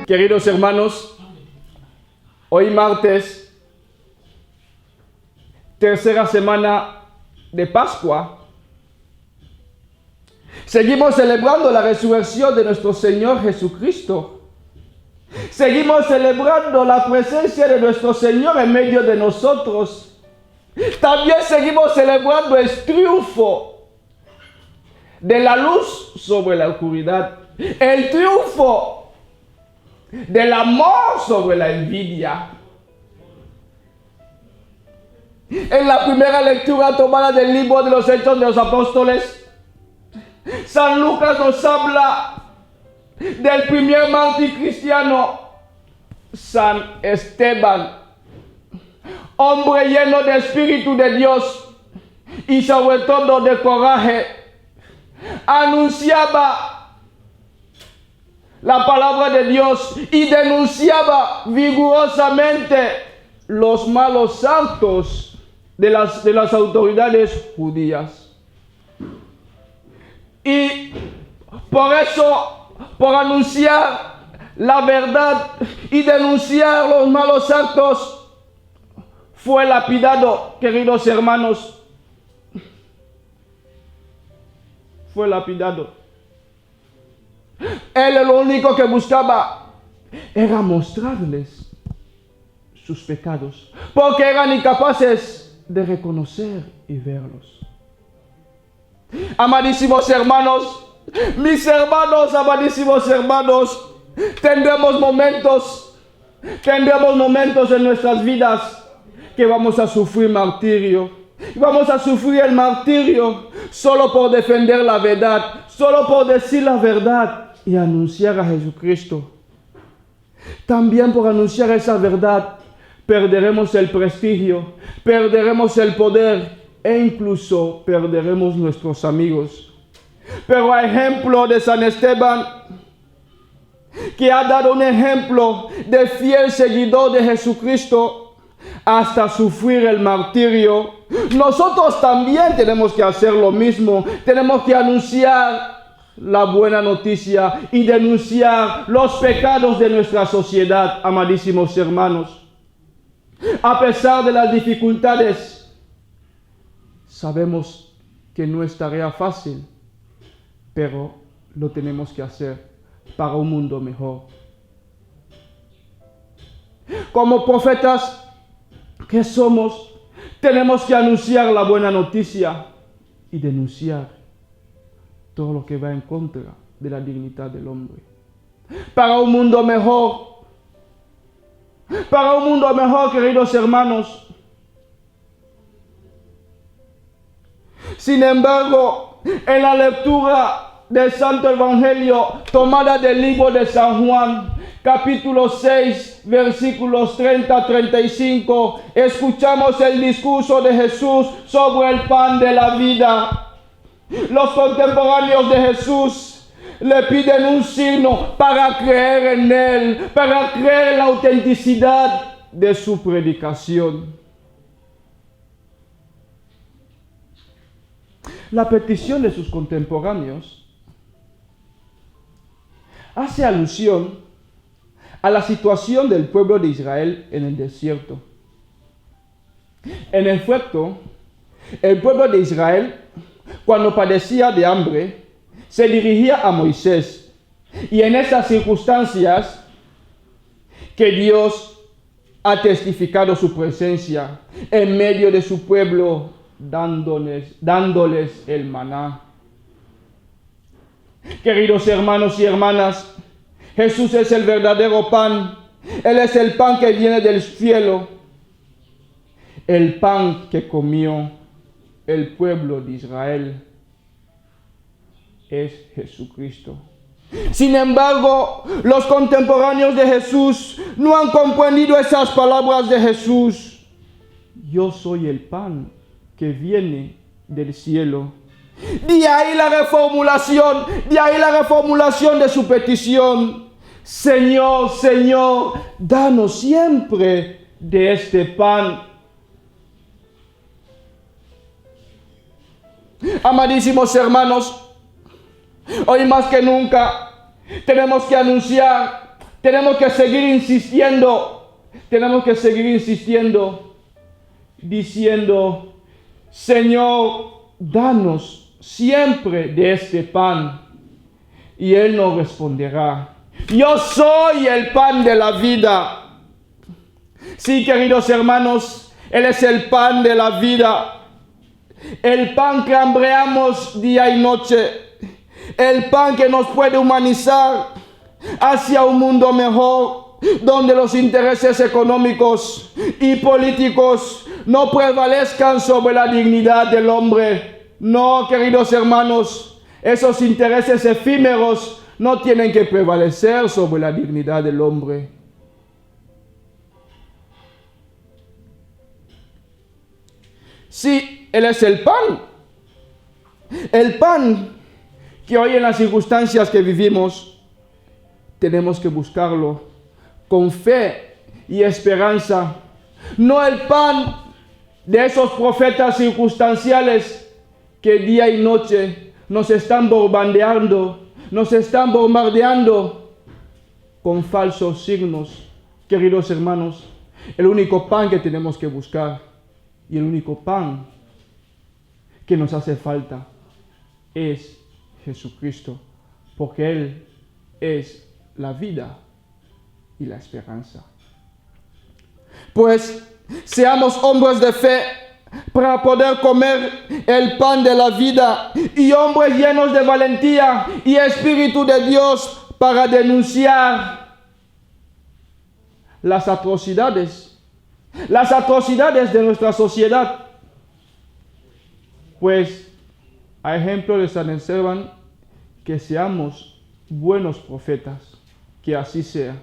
Queridos hermanos, hoy martes, tercera semana de Pascua, seguimos celebrando la resurrección de nuestro Señor Jesucristo. Seguimos celebrando la presencia de nuestro Señor en medio de nosotros. También seguimos celebrando el triunfo de la luz sobre la oscuridad. El triunfo del amor sobre la envidia. En la primera lectura tomada del libro de los Hechos de los Apóstoles, San Lucas nos habla del primer mártir cristiano, San Esteban, hombre lleno de Espíritu de Dios y sobre todo de coraje, anunciaba la palabra de Dios y denunciaba vigorosamente los malos actos de las autoridades judías. Y por eso, por anunciar la verdad y denunciar los malos actos, fue lapidado, queridos hermanos. Fue lapidado. Él lo único que buscaba era mostrarles sus pecados, porque eran incapaces de reconocer y verlos. Amadísimos hermanos, mis hermanos, amadísimos hermanos, tendremos momentos en nuestras vidas que vamos a sufrir martirio. Vamos a sufrir el martirio solo por defender la verdad, solo por decir la verdad y anunciar a Jesucristo. También por anunciar esa verdad perderemos el prestigio, perderemos el poder e incluso perderemos nuestros amigos. Pero a ejemplo de San Esteban, que ha dado un ejemplo de fiel seguidor de Jesucristo hasta sufrir el martirio, nosotros también tenemos que hacer lo mismo. Tenemos que anunciar la buena noticia y denunciar los pecados de nuestra sociedad, amadísimos hermanos. A pesar de las dificultades, sabemos que no es tarea fácil, pero lo tenemos que hacer para un mundo mejor. Como profetas que somos, tenemos que anunciar la buena noticia y denunciar todo lo que va en contra de la dignidad del hombre. Para un mundo mejor, queridos hermanos. Sin embargo, en la lectura del Santo Evangelio tomada del libro de San Juan, capítulo 6, versículos 30-35, escuchamos el discurso de Jesús sobre el pan de la vida. Los contemporáneos de Jesús le piden un signo para creer en Él, para creer en la autenticidad de su predicación. La petición de sus contemporáneos hace alusión a la situación del pueblo de Israel en el desierto. En efecto, el pueblo de Israel, cuando padecía de hambre, se dirigía a Moisés. Y en esas circunstancias que Dios ha testificado su presencia en medio de su pueblo, dándoles el maná. Queridos hermanos y hermanas, Jesús es el verdadero pan. Él es el pan que viene del cielo. El pan que comió el pueblo de Israel es Jesucristo. Sin embargo, los contemporáneos de Jesús no han comprendido esas palabras de Jesús. Yo soy el pan que viene del cielo. De ahí la reformulación de su petición. Señor, Señor, danos siempre de este pan. Amadísimos hermanos, hoy más que nunca tenemos que anunciar tenemos que seguir insistiendo, diciendo, Señor, danos siempre de este pan. Y Él nos responderá, yo soy el pan de la vida. Sí, queridos hermanos, Él es el pan de la vida. El pan que hambreamos día y noche. El pan que nos puede humanizar hacia un mundo mejor, donde los intereses económicos y políticos no prevalezcan sobre la dignidad del hombre. No, queridos hermanos, esos intereses efímeros no tienen que prevalecer sobre la dignidad del hombre. Sí, Él es el pan. El pan que hoy en las circunstancias que vivimos tenemos que buscarlo con fe y esperanza. No el pan de esos profetas circunstanciales que día y noche nos están bombardeando con falsos signos. Queridos hermanos, el único pan que tenemos que buscar y el único pan que nos hace falta es Jesucristo, porque Él es la vida y la esperanza. Pues seamos hombres de fe para poder comer el pan de la vida y hombres llenos de valentía y Espíritu de Dios para denunciar las atrocidades de nuestra sociedad. Pues a ejemplo de San Esteban, que seamos buenos profetas, que así sea.